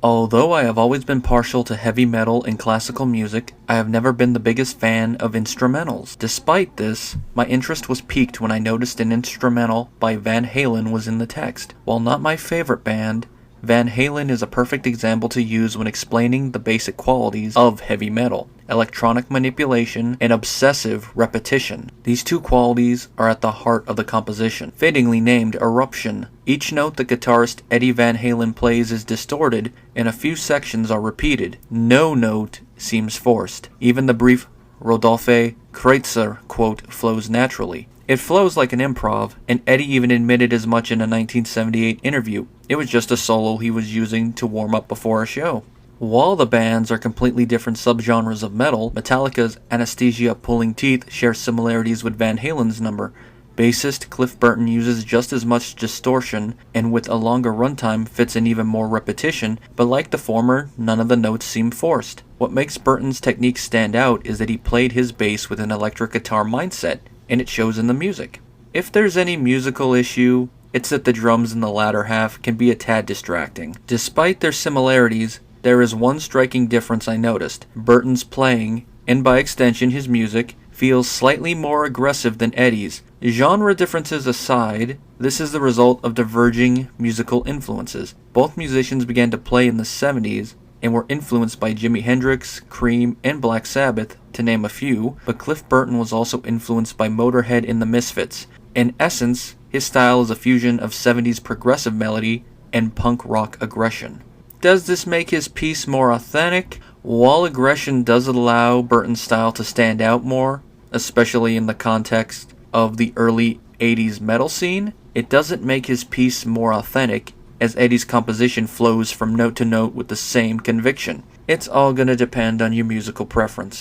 Although I have always been partial to heavy metal and classical music, I have never been the biggest fan of instrumentals. Despite this, my interest was piqued when I noticed an instrumental by Van Halen was in the text. While not my favorite band, Van Halen is a perfect example to use when explaining the basic qualities of heavy metal: electronic manipulation and obsessive repetition. These two qualities are at the heart of the composition, fittingly named Eruption. Each note the guitarist Eddie Van Halen plays is distorted, and a few sections are repeated. No note seems forced. Even the brief Rodolphe Kreutzer quote flows naturally. It flows like an improv, and Eddie even admitted as much in a 1978 interview. It was just a solo he was using to warm up before a show. While the bands are completely different subgenres of metal, Metallica's Anesthesia Pulling Teeth shares similarities with Van Halen's number. Bassist Cliff Burton uses just as much distortion, and with a longer runtime fits in even more repetition, but like the former, none of the notes seem forced. What makes Burton's technique stand out is that he played his bass with an electric guitar mindset, and it shows in the music. If there's any musical issue, it's that the drums in the latter half can be a tad distracting. Despite their similarities, there is one striking difference I noticed. Burton's playing, and by extension his music, feels slightly more aggressive than Eddie's. Genre differences aside, this is the result of diverging musical influences. Both musicians began to play in the 70s, and were influenced by Jimi Hendrix, Cream, and Black Sabbath, to name a few, but Cliff Burton was also influenced by Motorhead and the Misfits. In essence, his style is a fusion of 70s progressive melody and punk rock aggression. Does this make his piece more authentic? While aggression does allow Burton's style to stand out more, especially in the context of the early 80s metal scene, it doesn't make his piece more authentic, as Eddie's composition flows from note to note with the same conviction. It's all gonna depend on your musical preference.